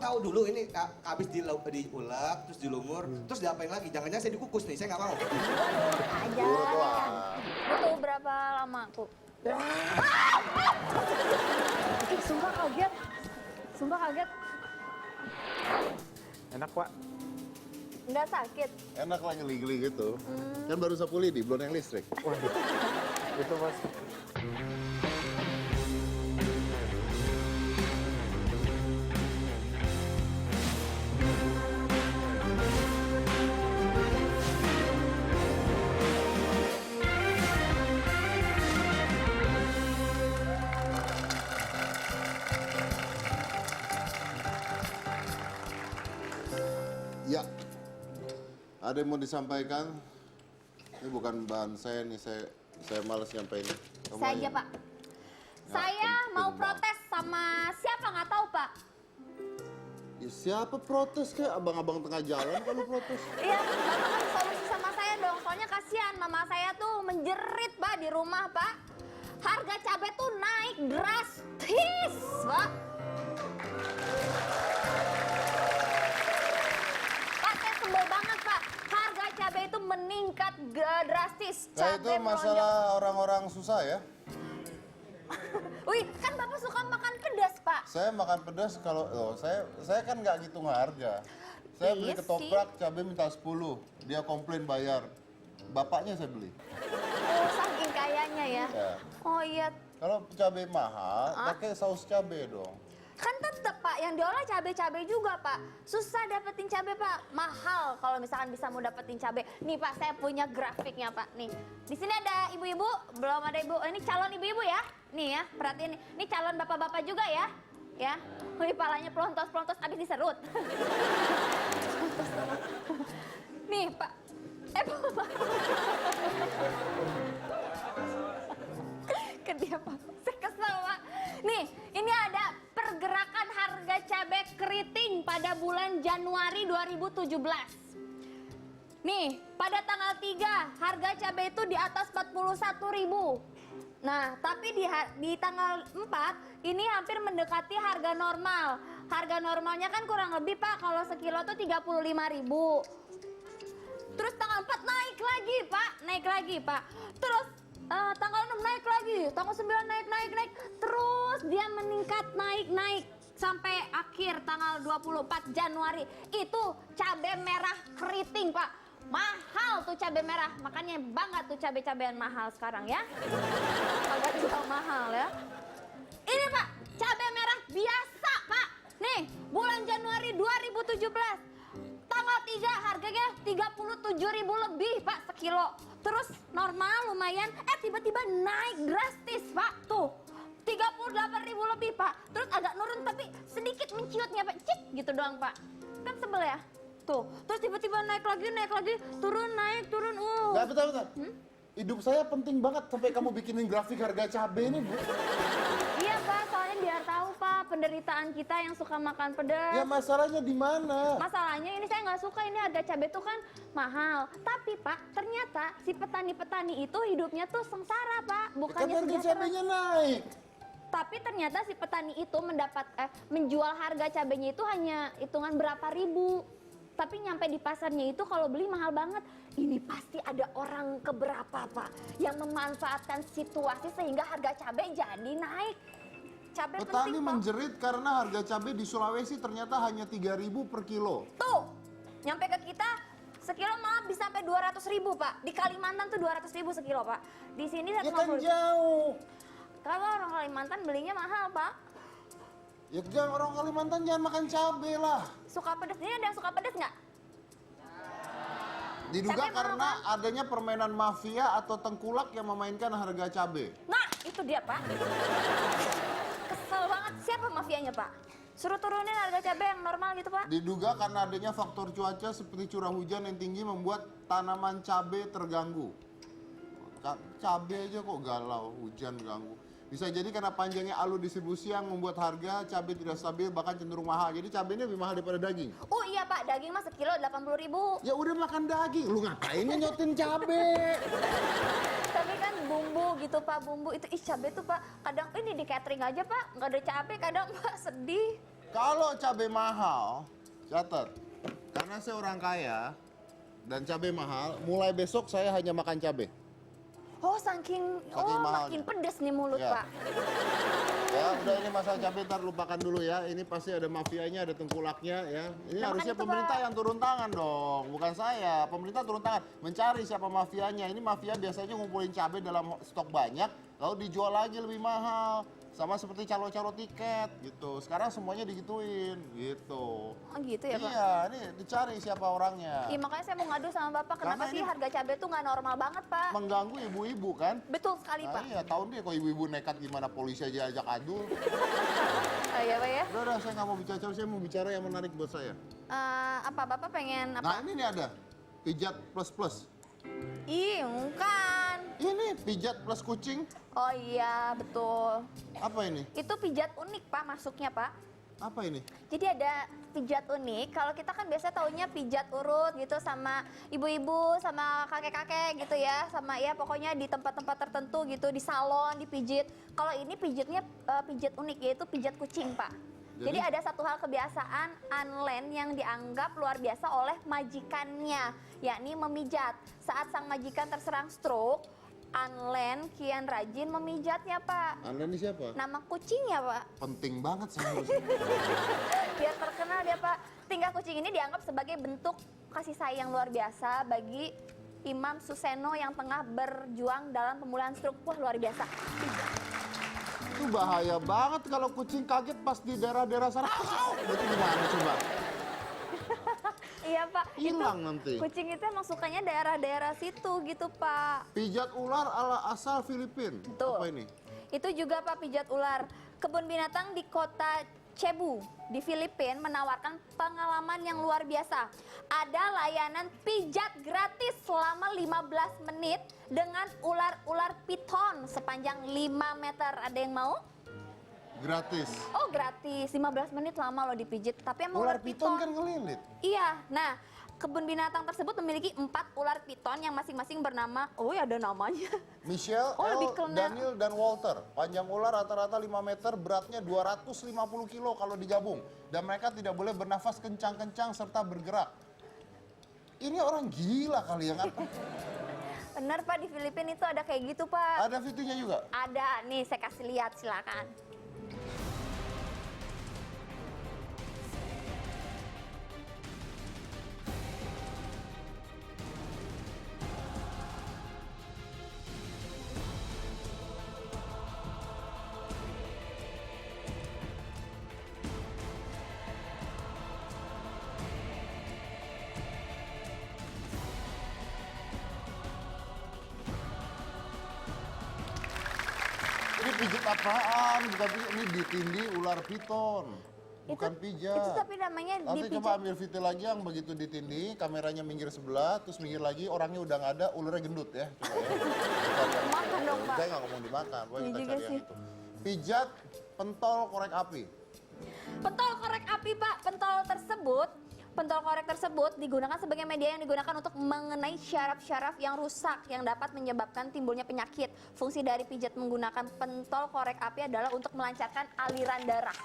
tahu dulu ini habis diulek, terus dilumur, terus diapain lagi? Jangan-jangan saya dikukus nih, saya nggak mau. Aja. Butuh berapa lama, Bu? Ih, sumpah kaget. Sumpah kaget. Enak, Pak. Nggak sakit. Enak lah geli-geli gitu. Kan baru sapu lidi, belum yang listrik. Waduh. Itu, Mas. Ya, ada yang mau disampaikan? Ini bukan bahan saya nih, saya malas nyampein. Saya aja, Pak. Saya mau protes sama siapa nggak tahu, Pak. Ya, siapa protes kayak abang-abang tengah jalan kalau protes? Iya, Bapak kan solusi sama saya dong. Soalnya kasihan mama saya tuh menjerit, Pak, di rumah, Pak. Harga cabai tuh naik drastis, Pak. Pak, saya sebel banget, Pak. Harga cabai itu meningkat drastis. Nah, itu Cabai masalah orang-orang susah ya. Wih, kan Bapak suka makan pedas, Pak. Saya makan pedas kalau saya kan nggak ngitung harga. Saya beli Iya ketoprak cabai minta 10, dia komplain bayar. Bapaknya saya beli. Oh, saking kayanya ya. Ya. Oh iya, Kalau cabai mahal, pakai saus cabai dong. kan tetep Pak, yang diolah cabai-cabai juga Pak. Susah dapetin cabai Pak, mahal kalau misalkan bisa mau dapetin cabai. Nih Pak, saya punya grafiknya Pak. Nih, di sini ada ibu-ibu, belum ada ibu. Ini calon ibu-ibu ya. Nih ya, perhatiin nih. Ini calon bapak-bapak juga ya. Ya, wih palanya pelontos-pelontos abis diserut. Nih Pak, Pak. Ke dia Pak, saya kesel Pak. Nih, ini ada pergerakan harga cabai keriting pada bulan Januari 2017. Nih, pada tanggal 3 harga cabai itu di atas 41.000. Nah, tapi di tanggal 4 ini hampir mendekati harga normal. Harga normalnya kan kurang lebih Pak, kalau sekilo tuh 35.000. Terus tanggal 4 naik lagi Pak, naik lagi Pak. Terus tanggal 6 naik lagi, tanggal 9 naik. Terus dia meningkat naik sampai akhir tanggal 24 Januari. Itu cabai merah keriting Pak. Mahal tuh cabai merah, makanya bangga tuh cabai-cabean mahal sekarang ya. Agak jual mahal ya. Ini Pak, cabai merah biasa Pak. Nih, bulan Januari 2017. Tanggal 3 harganya 37.000 lebih Pak sekilo. Terus normal lumayan, tiba-tiba naik drastis Pak. Tuh, 38.000 lebih Pak. Terus agak nurun tapi sedikit menciutnya Pak. Cik gitu doang Pak. Kan sebel ya? Tuh, terus tiba-tiba naik lagi, turun. Nggak, bentar. Hidup saya penting banget sampai kamu bikinin grafik harga cabai ini, Bu. Iya Pak, soalnya biar tahu Pak penderitaan kita yang suka makan pedas. Ya masalahnya di mana? Masalahnya ini saya nggak suka ini harga cabai tuh kan mahal. Tapi Pak, ternyata si petani-petani itu hidupnya tuh sengsara Pak, Kan bukannya harga sejahtera. cabainya naik. Tapi ternyata si petani itu menjual harga cabainya itu hanya hitungan berapa ribu. Tapi nyampe di pasarnya itu kalau beli mahal banget. Ini pasti ada orang keberapa Pak yang memanfaatkan situasi sehingga harga cabai jadi naik. Cabai Petani penting Pak. menjerit karena harga cabai di Sulawesi ternyata hanya 3.000 per kilo. Tuh, nyampe ke kita sekilo malah bisa sampai 200.000 Pak. Di Kalimantan tuh 200.000 sekilo Pak. Di sini Ya 150. kan jauh. Kalau orang Kalimantan belinya mahal Pak. Ya jangan orang Kalimantan jangan makan cabai lah. Suka pedes, ini ada yang suka pedes nggak? Diduga Cabai karena mahal, Pak. adanya permainan mafia atau tengkulak yang memainkan harga cabai. Nah, itu dia Pak. Kesel banget. Siapa mafianya Pak? Suruh turunin harga cabai yang normal gitu Pak. Diduga karena adanya faktor cuaca seperti curah hujan yang tinggi membuat tanaman cabai terganggu. Cabai aja kok galau, hujan ganggu. Bisa jadi karena panjangnya alur distribusi yang membuat harga cabai tidak stabil bahkan cenderung mahal. Jadi cabainya lebih mahal daripada daging. Oh iya Pak, daging mah sekilo 80.000. Ya udah makan daging, lu ngapain nyotin cabai? Tapi kan bumbu gitu Pak, bumbu itu cabai tuh Pak. Kadang ini di catering aja Pak, nggak ada cabai kadang Pak sedih. Kalau cabai mahal, catat. Karena saya orang kaya dan cabai mahal, mulai besok saya hanya makan cabai. Oh, saking mahalnya. makin pedes nih mulut, Ya. Pak. Ya, udah ini masalah cabai ntar lupakan dulu ya. Ini pasti ada mafianya, ada tengkulaknya ya. Ini Nah, harusnya makanya itu, pemerintah Pak. yang turun tangan dong, bukan saya. Pemerintah turun tangan, mencari siapa mafianya. Ini mafia biasanya ngumpulin cabai dalam stok banyak, lalu dijual lagi lebih mahal. Sama seperti calo-calo tiket gitu. Sekarang semuanya digituin gitu. Oh gitu ya, Pak? Iya, ini dicari siapa orangnya. Iya, makanya saya mau ngadu sama Bapak. Karena Kenapa sih ini- harga cabai tuh nggak normal banget, Pak? Mengganggu ibu-ibu kan? Betul sekali, Nah, Pak. iya, tahu deh kok ibu-ibu nekat gimana polisi aja ajak adu. Oh, iya, Pak ya. Udah, saya nggak mau bicara, saya mau bicara yang menarik buat saya. Apa Bapak pengen Nah, apa? ini nih ada pijat plus. Ih, bukan. Ini pijat plus kucing. Oh iya, betul. Apa ini? Itu pijat unik, Pak, masuknya, Pak. Apa ini? Jadi ada pijat unik. Kalau kita kan biasa taunya pijat urut gitu sama ibu-ibu, sama kakek-kakek gitu ya, sama ya pokoknya di tempat-tempat tertentu gitu, di salon dipijit. Kalau ini pijitnya pijat unik, yaitu pijat kucing, Pak. Jadi ada satu hal kebiasaan Anlen yang dianggap luar biasa oleh majikannya, yakni memijat. Saat sang majikan terserang stroke, Anlen kian rajin memijatnya, Pak. Anda ini siapa? Nama kucingnya, Pak. Penting banget sih menurut Biar terkenal dia, Pak. Tingkah kucing ini dianggap sebagai bentuk kasih sayang luar biasa bagi Imam Suseno yang tengah berjuang dalam pemulihan stroke. Wah, luar biasa. Itu bahaya banget kalau kucing kaget pas di daerah-daerah sana. Itu gimana coba? Iya, Pak. Hilang nanti. Kucing itu emang sukanya daerah-daerah situ gitu, Pak. Pijat ular ala asal Filipin. Betul. Apa ini? Itu juga, Pak, pijat ular. Kebun binatang di kota Cebu di Filipina menawarkan pengalaman yang luar biasa. Ada layanan pijat gratis selama 15 menit dengan ular-ular piton sepanjang 5 meter. Ada yang mau? Gratis. Oh, gratis. 15 menit lama loh dipijit. Tapi emang Ular piton kan ngelilit. Iya. Nah, kebun binatang tersebut memiliki 4 ular piton yang masing-masing bernama, oh ya ada namanya. Michelle, Oh, lebih Elle, kenal. Daniel, dan Walter. Panjang ular rata-rata 5 meter, beratnya 250 kilo kalau digabung. Dan mereka tidak boleh bernafas kencang-kencang serta bergerak. Ini orang gila kali ya kan? Bener, Pak, di Filipina itu ada kayak gitu, Pak. Ada videonya juga? Ada, nih saya kasih lihat, silakan. Ini pijat apaan? Bukan pijat, ini ditindih ular piton. Bukan pijat. Itu tapi namanya Nanti dipijat. coba ambil video lagi yang begitu ditindih, kameranya minggir sebelah, terus minggir lagi, orangnya udah nggak ada, ularnya gendut ya. Coba ya. Makan dong, Pak. Saya nggak ngomong dimakan, pokoknya Iya kita juga cari yang sih. itu. Pijat pentol korek api. Pentol korek api, Pak. Pentol korek tersebut digunakan sebagai media yang digunakan untuk mengenai syaraf-syaraf yang rusak yang dapat menyebabkan timbulnya penyakit. Fungsi dari pijat menggunakan pentol korek api adalah untuk melancarkan aliran darah.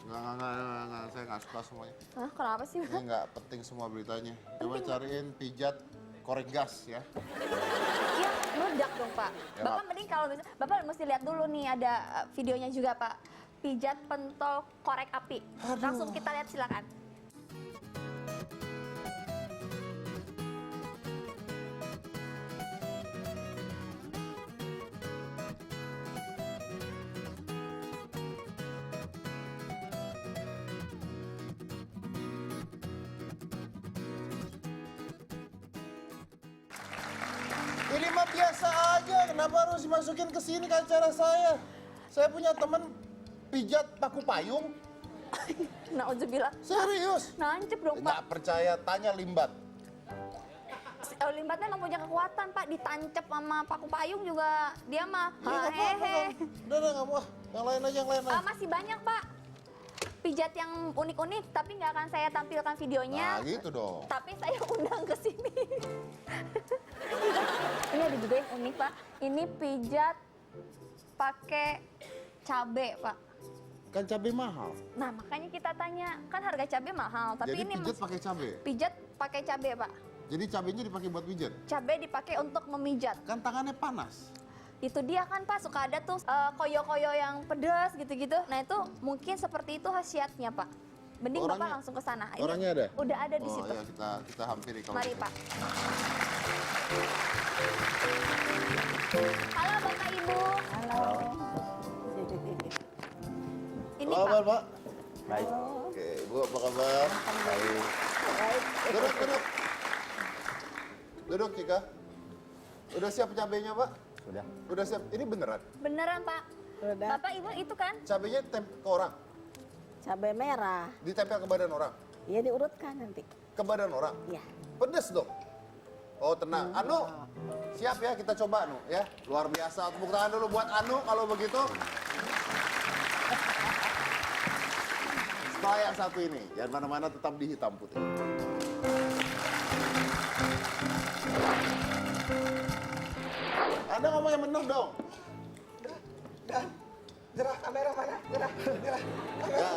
Nggak, saya nggak suka semuanya. Hah, kenapa sih, Ini Pak? nggak penting semua beritanya. Coba cariin pijat korek gas ya. Iya, meledak dong, Pak. Ya, Bapak mending kalau misalnya, Bapak mesti lihat dulu nih ada videonya juga, Pak. Pijat pentol korek api. Langsung kita lihat, silakan. Ini mah biasa aja, kenapa harus dimasukin ke sini ke acara saya? Saya punya teman pijat paku payung, Nauzubillah. serius. Nancep dong, Pak. Nggak percaya, tanya Limbat. Limbatnya emang punya kekuatan, Pak. Ditancep sama paku payung juga dia mah. Iya, nggak apa-apa, Hehe. Udah, nggak mau. Yang lain aja, yang lain aja. Masih banyak, Pak. Pijat yang unik-unik, tapi nggak akan saya tampilkan videonya. Nah, gitu dong. Tapi saya undang ke sini. Ini ada juga yang unik, Pak. Ini pijat pakai cabe, Pak. Kan cabai mahal. Nah, makanya kita tanya, kan harga cabai mahal, tapi Jadi ini pijat pakai cabai. pijat pakai cabai, Pak. Jadi cabainya dipakai buat pijat. Cabai dipakai untuk memijat. Kan tangannya panas. Itu dia kan, Pak, suka ada tuh koyo-koyo yang pedas gitu-gitu. Nah, itu mungkin seperti itu khasiatnya, Pak. Mending Bapak langsung ke sana. Ini Orangnya ada? Udah ada di Oh situ. ya, kita hampiri kalau Mari, gitu. Pak. Halo, Bapak Ibu. Halo. Ini, Halo, Pak. Pak. Baik. Oke, Bu apa kabar? Baik. Duduk, duduk. Duduk, Cika. Udah siap cabainya, Pak? Sudah. Udah siap. Ini beneran? Beneran, Pak. Udah. Bapak Ibu itu kan? Cabainya ke orang? Cabai merah. Ditempel ke badan orang? Ya diurutkan nanti. Ke badan orang? Ya. Pedes dong? Oh, tenang. Anu, siap ya kita coba, Anu. Ya, luar biasa. Tepuk tangan dulu buat Anu kalau begitu. Setelah yang satu ini, jangan mana-mana, tetap di hitam putih. Anda ngomong yang benar dong. Dah, jerah kamera mana? Jerah, jerah. Ya,